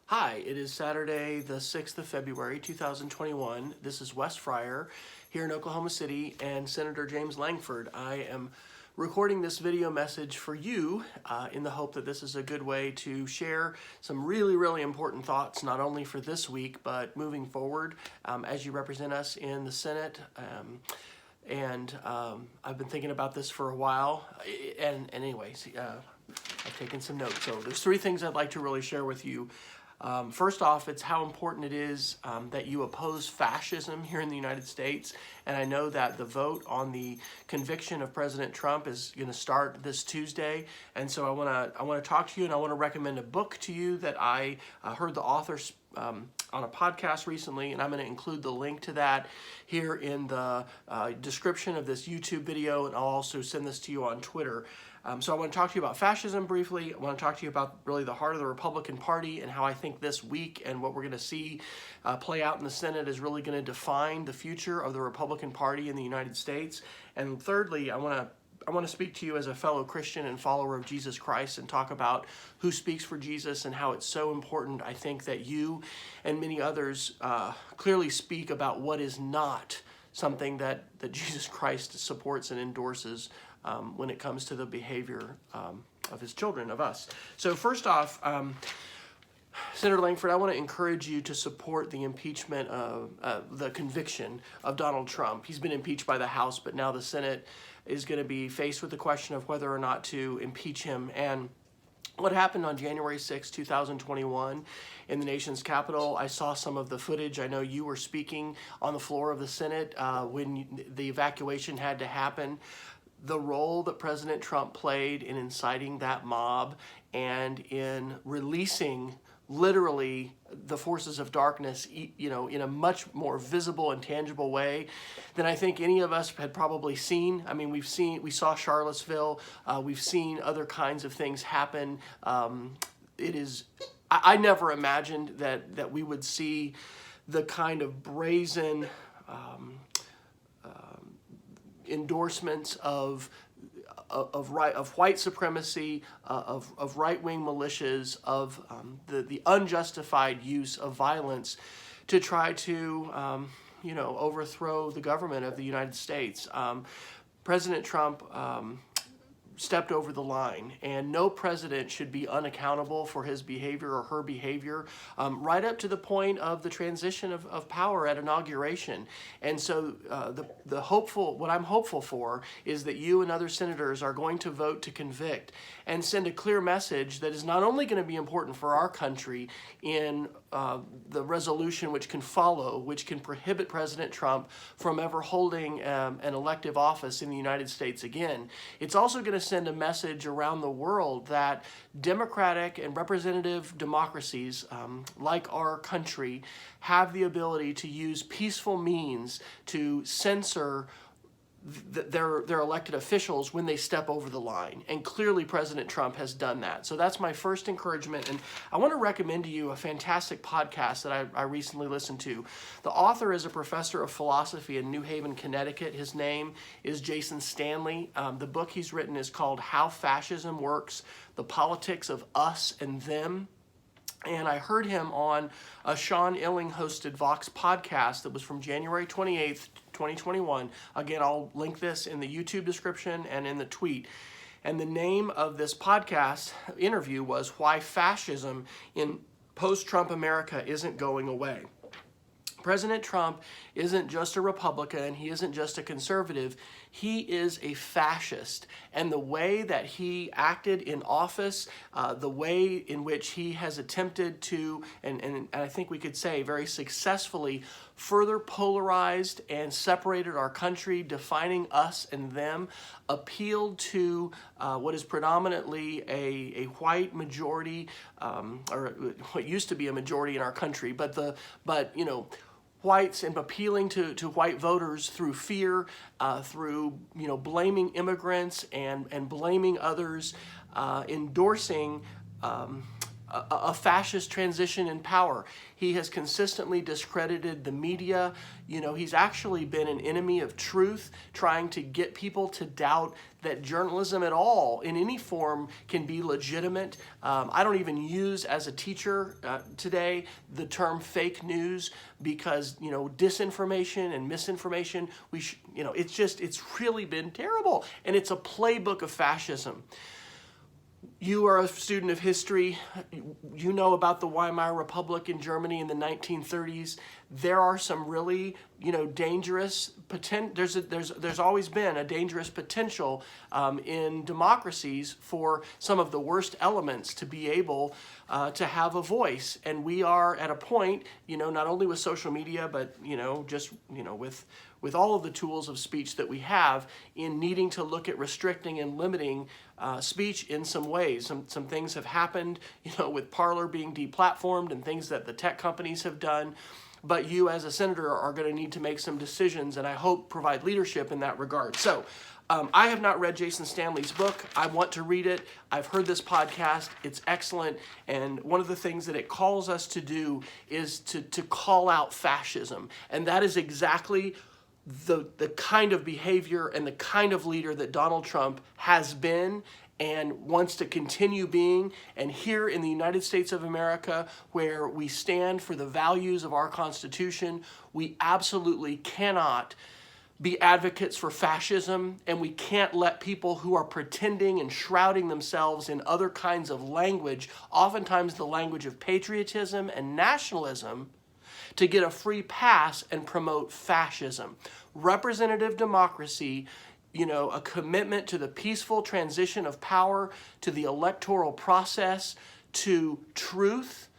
Hi, it is Saturday, the 6th of February, 2021. This is Wes Fryer here in Oklahoma City and Senator James Lankford. I am recording this video message for you in the hope that this is a good way to share some really important thoughts, not only for this week, but moving forward as you represent us in the Senate. I've been thinking about this for a while, and anyways, I've taken some notes. So there's three things I'd like to really share with you. First off, it's how important it is that you oppose fascism here in the United States. And I know that the vote on the conviction of President Trump is going to start this Tuesday. And so I want to talk to you, and I want to recommend a book to you that I heard the author on a podcast recently, and I'm going to include the link to that here in the description of this YouTube video, and I'll also send this to you on Twitter. So I want to talk to you about fascism briefly. I want to talk to you about really the heart of the Republican Party and how I think this week and what we're going to see play out in the Senate is really going to define the future of the Republican Party in the United States. And thirdly, I want to speak to you as a fellow Christian and follower of Jesus Christ and talk about who speaks for Jesus and how it's so important, I think, that you and many others clearly speak about what is not something that Jesus Christ supports and endorses when it comes to the behavior of his children, of us. So first off, Senator Lankford, I want to encourage you to support the impeachment of the conviction of Donald Trump. He's been impeached by the House, but now the Senate is going to be faced with the question of whether or not to impeach him. And what happened on January 6, 2021 in the nation's capital, I saw some of the footage. I know you were speaking on the floor of the Senate when the evacuation had to happen. The role that President Trump played in inciting that mob and in releasing literally the forces of darkness, in a much more visible and tangible way than I think any of us had probably seen. I mean, we saw Charlottesville, we've seen other kinds of things happen. I never imagined that we would see the kind of brazen endorsements of white supremacy, of right-wing militias, of the unjustified use of violence to try to overthrow the government of the United States. President Trump stepped over the line, and no president should be unaccountable for his behavior or her behavior, right up to the point of the transition of power at inauguration. And so what I'm hopeful for is that you and other senators are going to vote to convict and send a clear message that is not only going to be important for our country in the resolution which can follow, which can prohibit President Trump from ever holding an elective office in the United States again. It's also going to send a message around the world that democratic and representative democracies like our country have the ability to use peaceful means to censor their elected officials when they step over the line. And clearly President Trump has done that. So that's my first encouragement. And I want to recommend to you a fantastic podcast that I recently listened to. The author is a professor of philosophy in New Haven, Connecticut. His name is Jason Stanley. The book he's written is called How Fascism Works, The Politics of Us and Them. And I heard him on a Sean Illing hosted Vox podcast that was from January 28th, 2021. Again, I'll link this in the YouTube description and in the tweet. And the name of this podcast interview was Why Fascism in Post-Trump America Isn't Going Away. President Trump isn't just a Republican, he isn't just a conservative, he is a fascist. And the way that he acted in office, the way in which he has attempted to, and I think we could say very successfully, further polarized and separated our country, defining us and them, appealed to what is predominantly a white majority, or what used to be a majority in our country, but whites, and appealing to white voters through fear, through blaming immigrants and blaming others, endorsing a fascist transition in power. He has consistently discredited the media. You know, he's actually been an enemy of truth, trying to get people to doubt that journalism at all, in any form, can be legitimate. I don't even use, as a teacher today, the term fake news, because, you know, disinformation and misinformation, it's really been terrible. And it's a playbook of fascism. You are a student of history. You know about the Weimar Republic in Germany in the 1930s. There are some really, dangerous there's always been a dangerous potential in democracies for some of the worst elements to be able to have a voice. And we are at a point, not only with social media, but with all of the tools of speech that we have, in needing to look at restricting and limiting speech in some ways. Some things have happened, with Parler being deplatformed and things that the tech companies have done. But you as a senator are going to need to make some decisions, and I hope provide leadership in that regard. So I have not read Jason Stanley's book. I want to read it. I've heard this podcast. It's excellent. And one of the things that it calls us to do is to call out fascism. And that is exactly the kind of behavior and the kind of leader that Donald Trump has been and wants to continue being. And here in the United States of America, where we stand for the values of our Constitution, we absolutely cannot be advocates for fascism, and we can't let people who are pretending and shrouding themselves in other kinds of language, oftentimes the language of patriotism and nationalism, to get a free pass and promote fascism. Representative democracy, a commitment to the peaceful transition of power, to the electoral process, to truth,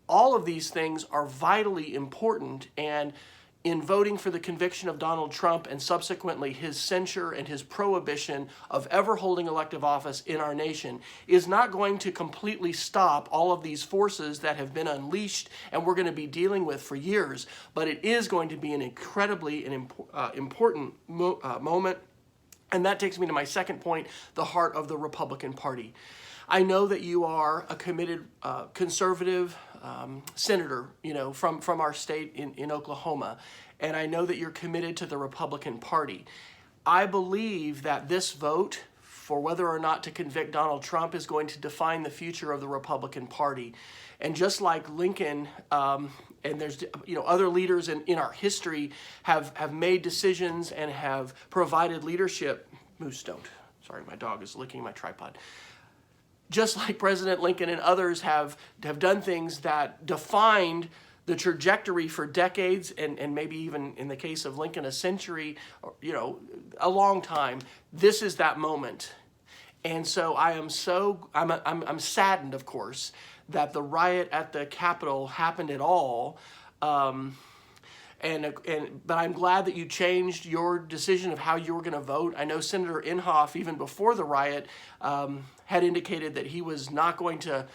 all of these things are vitally important. And in voting for the conviction of Donald Trump and subsequently his censure and his prohibition of ever holding elective office in our nation is not going to completely stop all of these forces that have been unleashed and we're going to be dealing with for years. But it is going to be an incredibly important moment. And that takes me to my second point, the heart of the Republican Party. I know that you are a committed conservative senator, from our state in Oklahoma, and I know that you're committed to the Republican Party. I believe that this vote for whether or not to convict Donald Trump is going to define the future of the Republican Party. And just like Lincoln, and there's other leaders in our history have made decisions and have provided leadership. Moose, don't. Sorry, my dog is licking my tripod. Just like President Lincoln and others have done things that defined the trajectory for decades, and maybe even in the case of Lincoln, a century, a long time. This is that moment. And so I'm saddened, of course, that the riot at the Capitol happened at all. But I'm glad that you changed your decision of how you were going to vote. I know Senator Inhofe, even before the riot, had indicated that he was not going to,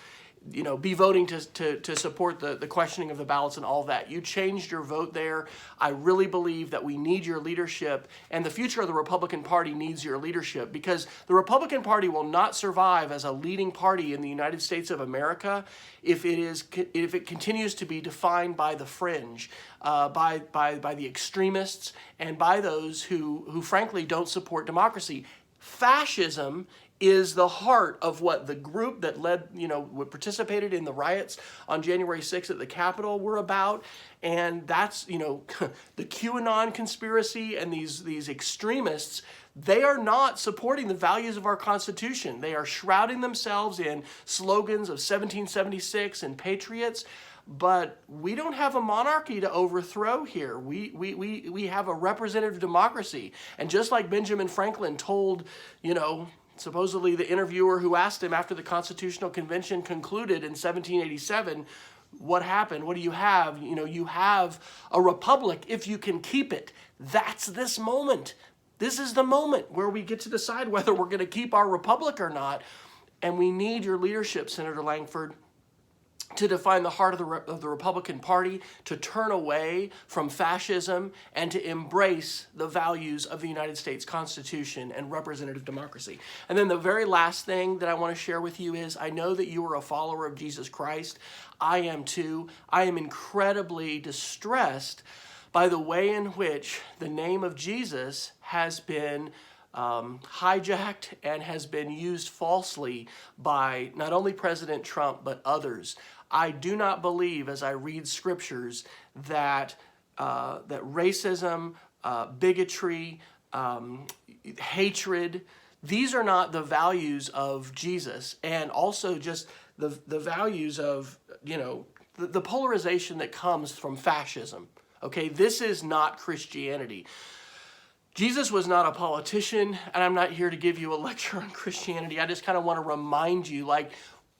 be voting to support the questioning of the ballots and all that. You changed your vote there. I really believe that we need your leadership, and the future of the Republican Party needs your leadership, because the Republican Party will not survive as a leading party in the United States of America if it continues to be defined by the fringe, by the extremists, and by those who frankly don't support democracy. Fascism is the heart of what the group that participated in the riots on January 6th at the Capitol were about. And that's, the QAnon conspiracy and these extremists, they are not supporting the values of our Constitution. They are shrouding themselves in slogans of 1776 and patriots. But we don't have a monarchy to overthrow here. We have a representative democracy. And just like Benjamin Franklin told, supposedly the interviewer who asked him after the Constitutional Convention concluded in 1787, what happened? What do you have? You have a republic if you can keep it. That's this moment. This is the moment where we get to decide whether we're going to keep our republic or not. And we need your leadership, Senator Lankford. to define the heart of the Republican Party, to turn away from fascism and to embrace the values of the United States Constitution and representative democracy. And then the very last thing that I want to share with you is, I know that you are a follower of Jesus Christ. I am too. I am incredibly distressed by the way in which the name of Jesus has been hijacked and has been used falsely by not only President Trump but others. I do not believe, as I read scriptures, that that racism, bigotry, hatred, these are not the values of Jesus, and also just the values of, the polarization that comes from fascism. Okay, this is not Christianity. Jesus was not a politician, and I'm not here to give you a lecture on Christianity. I just kind of want to remind you,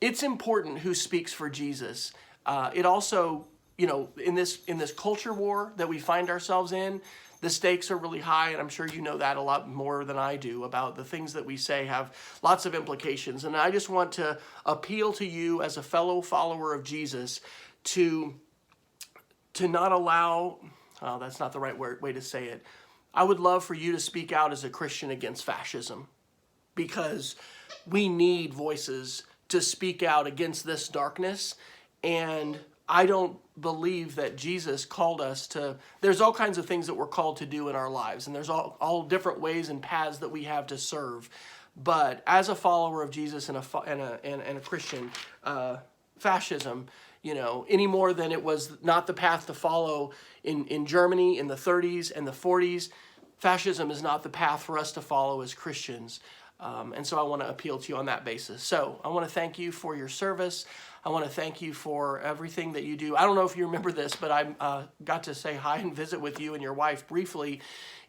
it's important who speaks for Jesus. It also, in this culture war that we find ourselves in, the stakes are really high, and I'm sure you know that a lot more than I do about the things that we say have lots of implications. And I just want to appeal to you as a fellow follower of Jesus to not allow, that's not the right way to say it. I would love for you to speak out as a Christian against fascism, because we need voices to speak out against this darkness. And I don't believe that Jesus called us to, there's all kinds of things that we're called to do in our lives, and there's all different ways and paths that we have to serve. But as a follower of Jesus and a Christian, fascism, any more than it was not the path to follow in Germany in the 30s and the 40s, fascism is not the path for us to follow as Christians. And so I want to appeal to you on that basis. So I want to thank you for your service. I want to thank you for everything that you do. I don't know if you remember this, but I got to say hi and visit with you and your wife briefly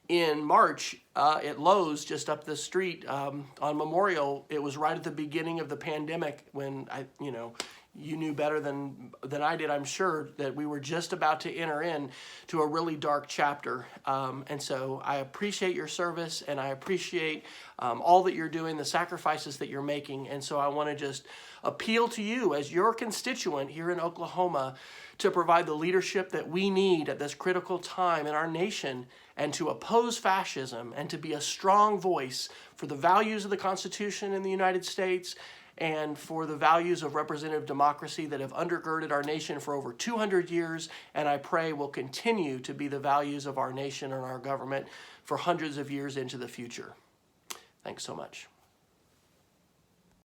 in March at Lowe's just up the street on Memorial. It was right at the beginning of the pandemic when you knew better than I did, I'm sure, that we were just about to enter in to a really dark chapter. And so I appreciate your service, and I appreciate all that you're doing, the sacrifices that you're making. And so I want to just appeal to you as your constituent here in Oklahoma to provide the leadership that we need at this critical time in our nation, and to oppose fascism and to be a strong voice for the values of the Constitution in the United States and for the values of representative democracy that have undergirded our nation for over 200 years, and I pray will continue to be the values of our nation and our government for hundreds of years into the future. Thanks so much.